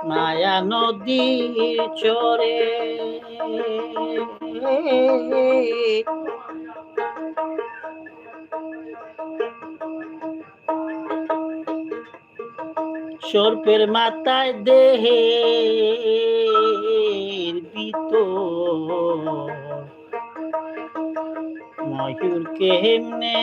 মায়া নদীর চরে সর্পের মাথায় দেহের ভিতর ময়ূর কেমনে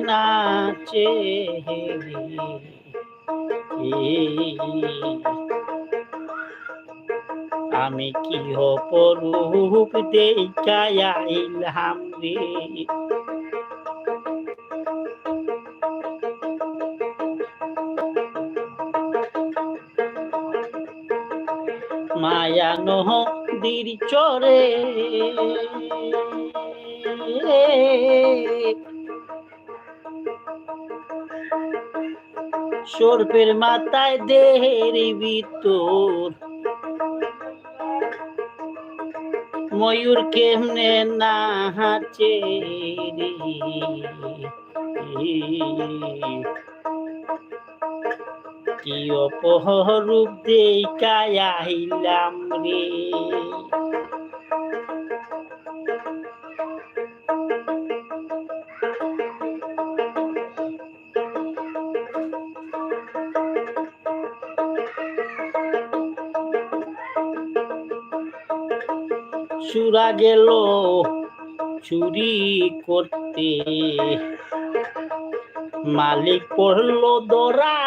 নাচে আমি কি অপরূপ দেখাইলাম রে মায়া নদীর চরে সর্পের মাথায় দেহের ভিতর ময়ূর কেমনে নাচে রে কি অপরূপ দেখাইলাম রে চুরা গেল চুরি করতে মালিক পড়ল দরা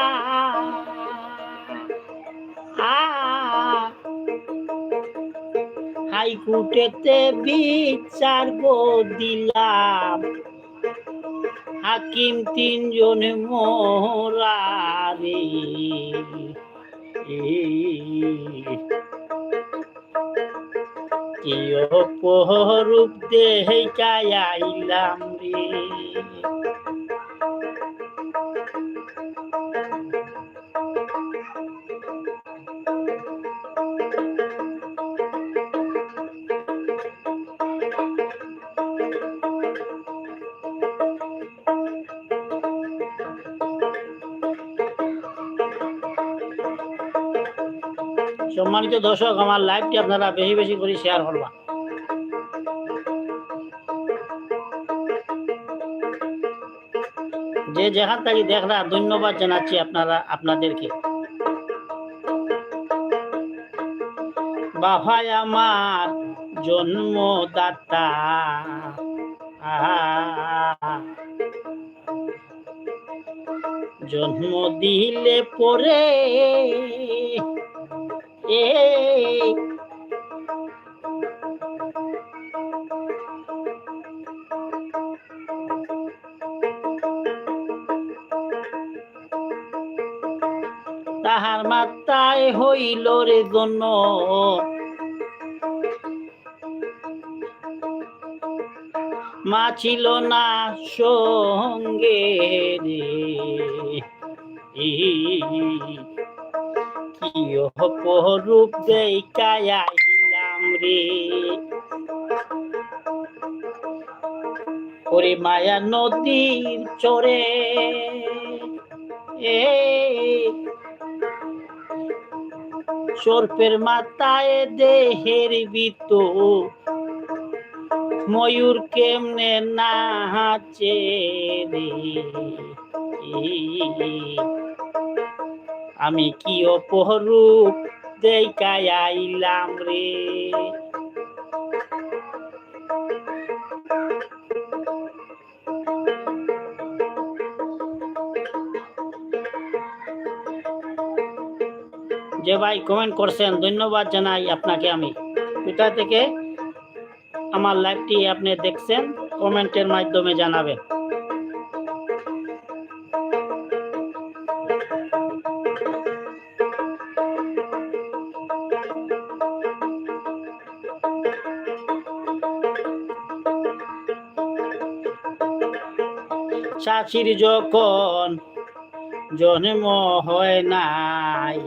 হাইকোর্টেতে বিচার দিলাম হাকিম তিনজন মোরা রে কি অপরূপ দেখাইলাম রে সম্মানিত দর্শক আমার লাইভটি আপনারা বেশি বেশি করে শেয়ার করবা যে যেখান থেকে দেখরা ধন্যবাদ জানাচ্ছি আপনাদেরকে বাবাই আমার জন্মদাতা জন্ম দিলে পরে তাহার মাথায় হইল রে জন্য মা ছিল না সঙ্গে রে কি অপরূপ দেখাইলাম রে ওরে মায়া নদীর চরে সর্পের মাথায় দেহের ভিতর ময়ূর কেমনে নাচে রে আমি কি অপরূপ দেখাইলাম রে যে ভাই কমেন্ট করছেন ধন্যবাদ জানাই আপনাকে আমি কোথা থেকে আমার লাইভটি আপনি দেখছেন কমেন্টের মাধ্যমে জানাবেন চাচির যখন জন্ম হয় নাই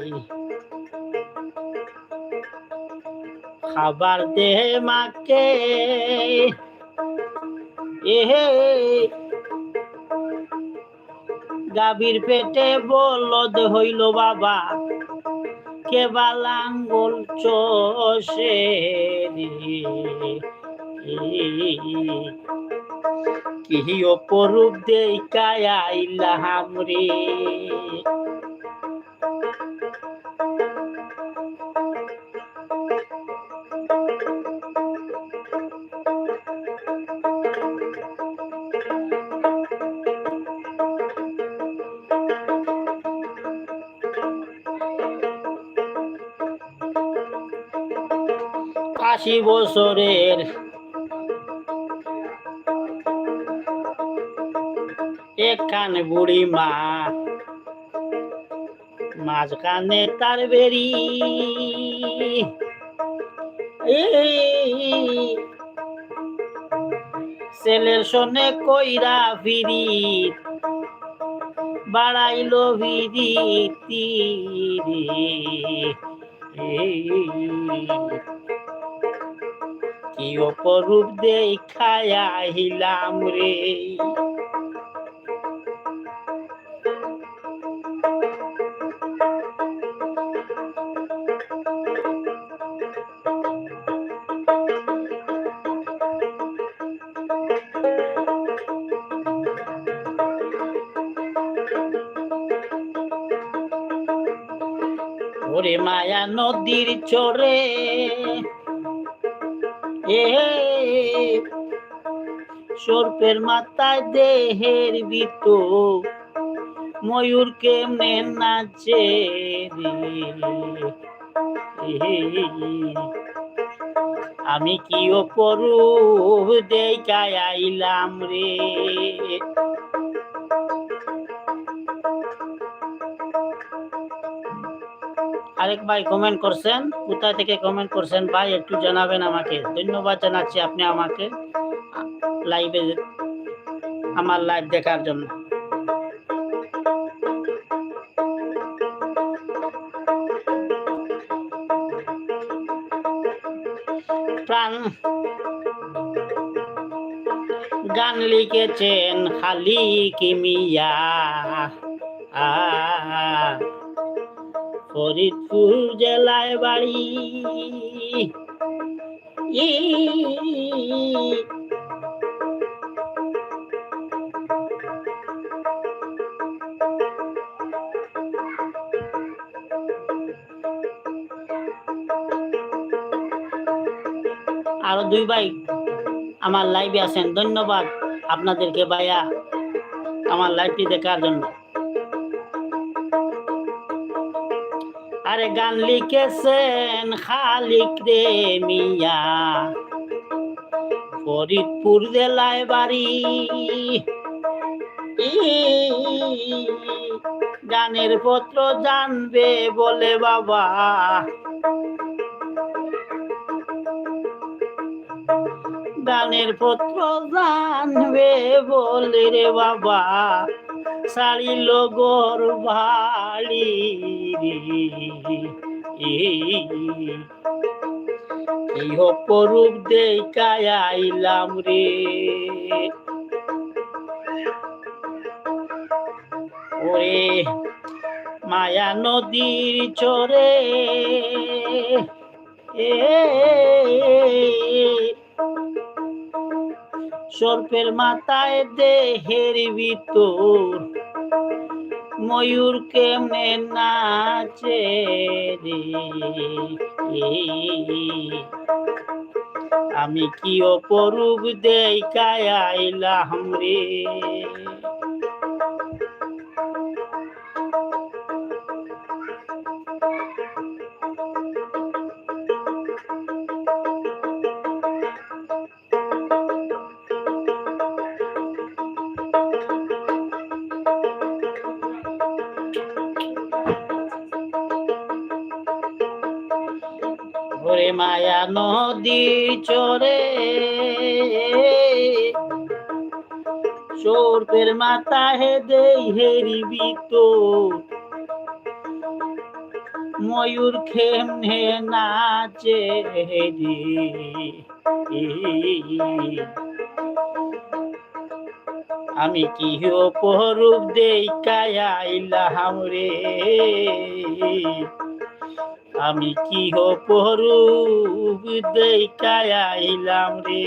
খাবার দে মাকে গাভীর পেটে বলদ হইল বাবা কে বালাঙ্গল চষে কি অপরূপ দেখায় আইলাম রে। আশি বছরের একখান বুড়ি মা, মাঝখানে তার বেরি ছেলের সনে কইরা ফিরি বাড়াইল ভিড়ি কি অপরূপ দেখায় আইলাম রে। ওরে মায়া নদীর চরে সর্পের মাথায় দেহের ভিতর ময়ূর কেমনে নাচে রে। আমি কি অপরূপ দেখায় আইলাম রে। আরেক ভাই কমেন্ট করছেন, কোথা থেকে কমেন্ট করছেন ভাই একটু জানাবেন আমাকে। ধন্যবাদ জানাচ্ছি আপনি আমাকে লাইভে আমার লাইভ দেখার জন্য। প্রাণ গান লিখেছেন খালিক মিয়া, ফরিদপুর জেলায় বাড়ি। আরো দুই ভাই আমার লাইভে আছেন, ধন্যবাদ আপনাদেরকে ভাইয়া আমার লাইভটি দেখার জন্য। আরে গান লিখেছেন খালিক রে মিয়া, ফরিদপুর জেলায় বাড়ি। গানের পত্র জানবে বলে বাবা, গানের পত্র জানবে বলে রে বাবা, ছাড়িল গোর বাড়ি কি অপরূপ দেখায় আইলাম রে। ওরে মায়া নদীর চরে সর্পের মাথায় দেহের ভিতর ময়ূর কেমনে নাচে রে। আমি কি অপরূপ দেখায় আইলাম রে। ওরে মায়া নদী চরে সর্পের মাথায় দেহের ভিতর ময়ূর কেমনে নাচে রে। আমি কি অপরূপ দেখায় আইলাম রে। আমি কি অপরূপ দেখায় আইলাম রে,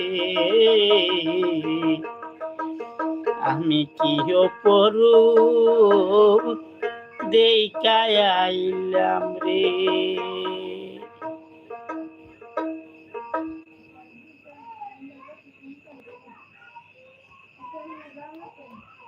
আমি কি অপরূপ দেখায় আইলাম রে।